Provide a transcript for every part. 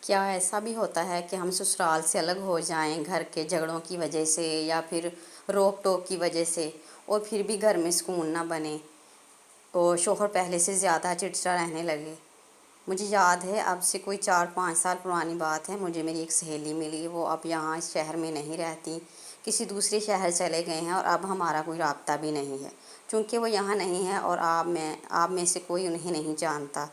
کیا ایسا بھی ہوتا ہے کہ ہم سسرال سے الگ ہو جائیں گھر کے جھگڑوں کی وجہ سے یا پھر روک ٹوک کی وجہ سے، اور پھر بھی گھر میں سکون نہ بنے اور شوہر پہلے سے زیادہ چڑچڑا رہنے لگے؟ مجھے یاد ہے اب سے کوئی 4-5 سال پرانی بات ہے، مجھے میری ایک سہیلی ملی، وہ اب یہاں اس شہر میں نہیں رہتی، کسی دوسرے شہر چلے گئے ہیں اور اب ہمارا کوئی رابطہ بھی نہیں ہے، چونکہ وہ یہاں نہیں ہے اور آپ میں سے کوئی انہیں نہیں جانتا۔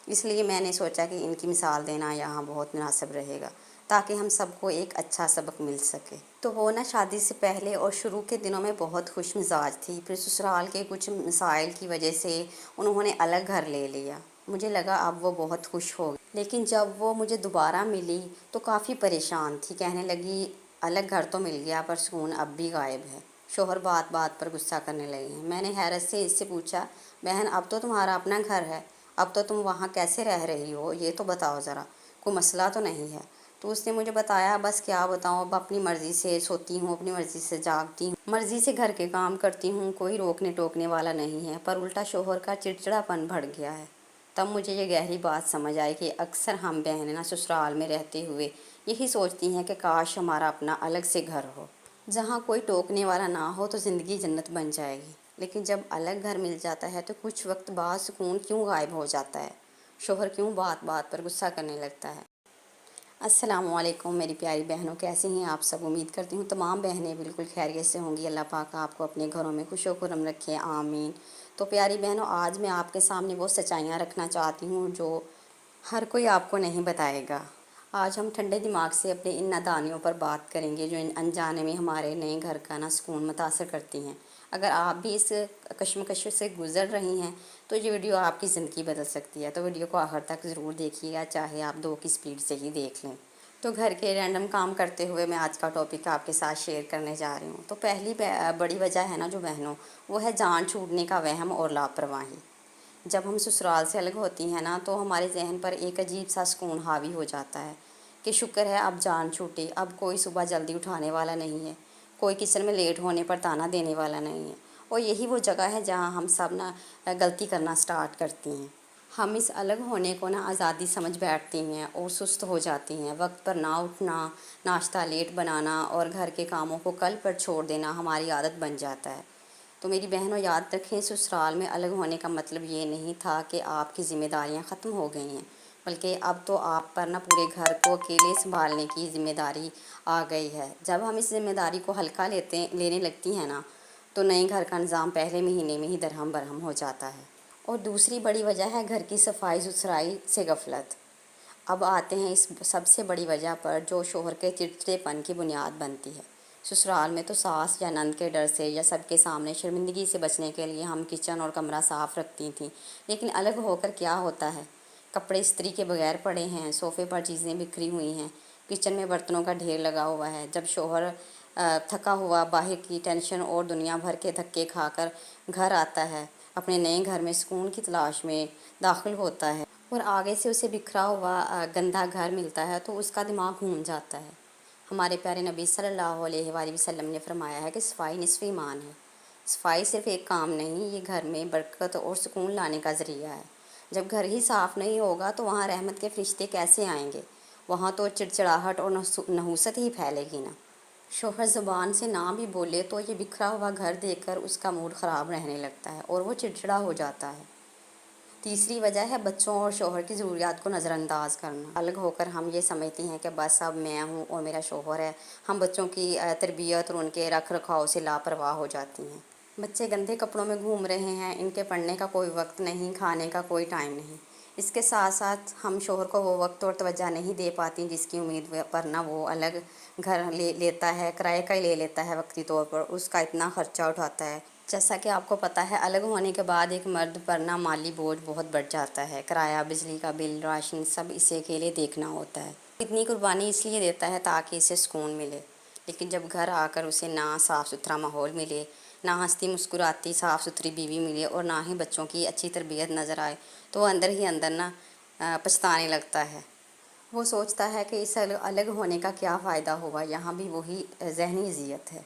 اس لیے میں نے سوچا کہ ان کی مثال دینا یہاں بہت مناسب رہے گا تاکہ ہم سب کو ایک اچھا سبق مل سکے۔ تو وہ نا شادی سے پہلے اور شروع کے دنوں میں بہت خوش مزاج تھی، پھر سسرال کے کچھ مسائل کی وجہ سے انہوں نے الگ گھر لے لیا۔ مجھے لگا اب وہ بہت خوش ہو گئی، لیکن جب وہ مجھے دوبارہ ملی تو کافی پریشان تھی، کہنے لگی الگ گھر تو مل گیا پر سکون اب بھی غائب ہے۔ شوہر بات بات پر غصہ کرنے لگے ہیں۔ میں نے حیرت سے اس سے پوچھا، بہن اب تو تمہارا اپنا گھر ہے، اب تو تم وہاں کیسے رہ رہی ہو، یہ تو بتاؤ ذرا، کوئی مسئلہ تو نہیں ہے؟ تو اس نے مجھے بتایا، بس کیا بتاؤں، اب اپنی مرضی سے سوتی ہوں، اپنی مرضی سے جاگتی ہوں، مرضی سے گھر کے کام کرتی ہوں، کوئی روکنے ٹوکنے والا نہیں ہے، پر الٹا شوہر کا چڑچڑا پن بڑھ گیا ہے۔ تب مجھے یہ گہری بات سمجھ آئی کہ اکثر ہم بہنیں نا سسرال میں رہتے ہوئے یہی سوچتی ہیں کہ کاش ہمارا اپنا الگ سے گھر ہو، جہاں کوئی ٹوکنے والا نہ ہو تو زندگی جنت بن جائے گی، لیکن جب الگ گھر مل جاتا ہے تو کچھ وقت بعد سکون کیوں غائب ہو جاتا ہے، شوہر کیوں بات بات پر غصہ کرنے لگتا ہے؟ السلام علیکم میری پیاری بہنوں، کیسے ہیں آپ سب؟ امید کرتی ہوں تمام بہنیں بالکل خیریت سے ہوں گی۔ اللہ پاک آپ کو اپنے گھروں میں خوش و خرم رکھے، آمین۔ تو پیاری بہنوں، آج میں آپ کے سامنے وہ سچائیاں رکھنا چاہتی ہوں جو ہر کوئی آپ کو نہیں بتائے گا۔ آج ہم ٹھنڈے دماغ سے اپنے ان نادانیوں پر بات کریں گے جو انجانے میں ہمارے نئے گھر کا نا سکون متاثر کرتی ہیں۔ اگر آپ بھی اس کشمکش سے گزر رہی ہیں تو یہ ویڈیو آپ کی زندگی بدل سکتی ہے، تو ویڈیو کو آخر تک ضرور دیکھیے گا، چاہے آپ 2 کی سپیڈ سے ہی دیکھ لیں۔ تو گھر کے رینڈم کام کرتے ہوئے میں آج کا ٹاپک آپ کے ساتھ شیئر کرنے جا رہی ہوں۔ تو پہلی بڑی وجہ ہے نا جو بہنوں، وہ ہے جان چھوٹنے کا وہم اور لاپرواہی۔ جب ہم سسرال سے الگ ہوتی ہیں نا تو ہمارے ذہن پر ایک عجیب سا سکون حاوی ہو جاتا ہے کہ شکر ہے اب جان چھوٹی، اب کوئی صبح جلدی اٹھانے والا نہیں ہے، کوئی کچن میں لیٹ ہونے پر طعنہ دینے والا نہیں ہے، اور یہی وہ جگہ ہے جہاں ہم سب نا غلطی کرنا سٹارٹ کرتی ہیں۔ ہم اس الگ ہونے کو نا آزادی سمجھ بیٹھتی ہیں اور سست ہو جاتی ہیں۔ وقت پر نہ اٹھنا، ناشتہ لیٹ بنانا اور گھر کے کاموں کو کل پر چھوڑ دینا ہماری عادت بن جاتا ہے۔ تو میری بہنوں یاد رکھیں، سسرال میں الگ ہونے کا مطلب یہ نہیں تھا کہ آپ کی ذمہ داریاں ختم ہو گئی ہیں، بلکہ اب تو آپ پر نا پورے گھر کو اکیلے سنبھالنے کی ذمہ داری آ گئی ہے۔ جب ہم اس ذمہ داری کو ہلکا لینے لگتی ہیں نا تو نئے گھر کا نظام پہلے مہینے میں ہی درہم برہم ہو جاتا ہے۔ اور دوسری بڑی وجہ ہے گھر کی صفائی ستھرائی سے غفلت۔ اب آتے ہیں اس سب سے بڑی وجہ پر جو شوہر کے چڑچڑے پن کی بنیاد بنتی ہے۔ سسرال میں تو ساس یا نند کے ڈر سے یا سب کے سامنے شرمندگی سے بچنے کے لیے ہم کچن اور کمرہ صاف رکھتی تھیں، لیکن الگ ہو کر کیا ہوتا ہے؟ کپڑے استری کے بغیر پڑے ہیں، صوفے پر چیزیں بکھری ہوئی ہیں، کچن میں برتنوں کا ڈھیر لگا ہوا ہے۔ جب شوہر تھکا ہوا باہر کی ٹینشن اور دنیا بھر کے دھکے کھا کر گھر آتا ہے، اپنے نئے گھر میں سکون کی تلاش میں داخل ہوتا ہے اور آگے سے اسے بکھرا ہوا گندہ گھر ملتا ہے تو اس کا دماغ گھوم جاتا ہے۔ ہمارے پیارے نبی صلی اللہ علیہ وآلہ وسلم نے فرمایا ہے کہ صفائی نصف ایمان ہے۔ صفائی صرف ایک کام نہیں، یہ گھر میں برکت اور سکون لانے کا ذریعہ ہے۔ جب گھر ہی صاف نہیں ہوگا تو وہاں رحمت کے فرشتے کیسے آئیں گے؟ وہاں تو چڑچڑاہٹ اور نحوست ہی پھیلے گی نا۔ شوہر زبان سے نہ بھی بولے تو یہ بکھرا ہوا گھر دیکھ کر اس کا موڈ خراب رہنے لگتا ہے اور وہ چڑچڑا ہو جاتا ہے۔ تیسری وجہ ہے بچوں اور شوہر کی ضروریات کو نظر انداز کرنا۔ الگ ہو کر ہم یہ سمجھتی ہیں کہ بس اب میں ہوں اور میرا شوہر ہے، ہم بچوں کی تربیت اور ان کے رکھ رکھاؤ سے لاپرواہ ہو جاتی ہیں۔ بچے گندے کپڑوں میں گھوم رہے ہیں، ان کے پڑھنے کا کوئی وقت نہیں، کھانے کا کوئی ٹائم نہیں۔ اس کے ساتھ ساتھ ہم شوہر کو وہ وقت اور توجہ نہیں دے پاتی جس کی امید پر نہ وہ الگ گھر لیتا ہے، کرائے کا ہی لے لیتا ہے، وقتی طور پر اس کا اتنا خرچہ اٹھاتا ہے۔ جیسا کہ آپ کو پتہ ہے الگ ہونے کے بعد ایک مرد پر نا مالی بوجھ بہت بڑھ جاتا ہے، کرایہ، بجلی کا بل، راشن سب اسے اکیلے دیکھنا ہوتا ہے۔ اتنی قربانی اس لیے دیتا ہے تاکہ اسے سکون ملے، لیکن جب گھر آ کر اسے نہ صاف ستھرا ماحول ملے، نہ ہنستی مسکراتی صاف ستھری بیوی ملے اور نہ ہی بچوں کی اچھی تربیت نظر آئے تو وہ اندر ہی اندر نا پچھتانے لگتا ہے۔ وہ سوچتا ہے کہ اس الگ ہونے کا کیا فائدہ ہوا، یہاں بھی وہی ذہنی اذیت ہے۔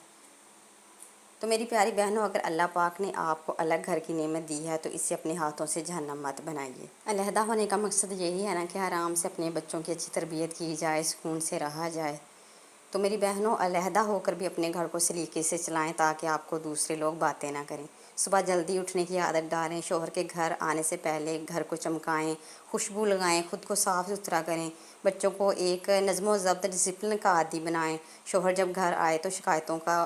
تو میری پیاری بہنوں، اگر اللہ پاک نے آپ کو الگ گھر کی نعمت دی ہے تو اسے اپنے ہاتھوں سے جہنم مت بنائیے۔ علیحدہ ہونے کا مقصد یہی ہے نا کہ آرام سے اپنے بچوں کی اچھی تربیت کی جائے، سکون سے رہا جائے۔ تو میری بہنوں، علیحدہ ہو کر بھی اپنے گھر کو سلیقے سے چلائیں تاکہ آپ کو دوسرے لوگ باتیں نہ کریں۔ صبح جلدی اٹھنے کی عادت ڈالیں، شوہر کے گھر آنے سے پہلے گھر کو چمکائیں، خوشبو لگائیں، خود کو صاف ستھرا کریں، بچوں کو ایک نظم و ضبط ڈسپلن کا عادی بنائیں۔ شوہر جب گھر آئے تو شکایتوں کا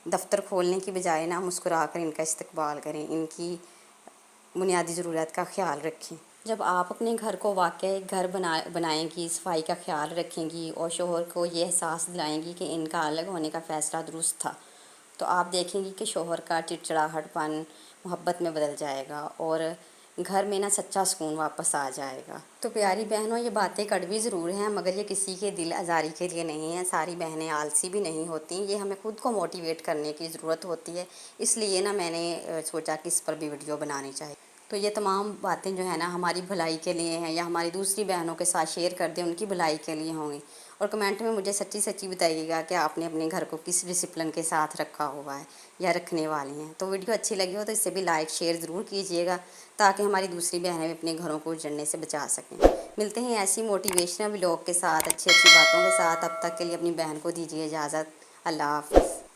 دفتر کھولنے کی بجائے نہ مسکرا کر ان کا استقبال کریں، ان کی بنیادی ضرورت کا خیال رکھیں۔ جب آپ اپنے گھر کو واقعی گھر بنائیں گی، صفائی کا خیال رکھیں گی اور شوہر کو یہ احساس دلائیں گی کہ ان کا الگ ہونے کا فیصلہ درست تھا، تو آپ دیکھیں گی کہ شوہر کا چڑچڑاہٹ پن محبت میں بدل جائے گا اور گھر میں نا سچا سکون واپس آ جائے گا۔ تو پیاری بہنوں، یہ باتیں کڑوی ضرور ہیں مگر یہ کسی کے دل آزاری کے لیے نہیں ہیں۔ ساری بہنیں آلسی بھی نہیں ہوتیں، یہ ہمیں خود کو موٹیویٹ کرنے کی ضرورت ہوتی ہے۔ اس لیے نا میں نے سوچا کہ اس پر بھی ویڈیو بنانی چاہیے۔ تو یہ تمام باتیں جو ہے نا ہماری بھلائی کے لیے ہیں یا ہماری دوسری بہنوں کے ساتھ شیئر کر دیں، ان کی بھلائی کے لیے ہوں گی۔ اور کمنٹ میں مجھے سچی سچی بتائیے گا کہ آپ نے اپنے گھر کو کس ڈسپلن کے ساتھ رکھا ہوا ہے یا رکھنے والے ہیں۔ تو ویڈیو اچھی لگی ہو تو اسے بھی لائک شیئر ضرور کیجیے گا تاکہ ہماری دوسری بہنیں بھی اپنے گھروں کو اجڑنے سے بچا سکیں۔ ملتے ہیں ایسی موٹیویشنل ولاگ کے ساتھ، اچھی باتوں کے ساتھ۔ اب تک کے لیے اپنی بہن کو دیجیے اجازت۔ اللہ حافظ۔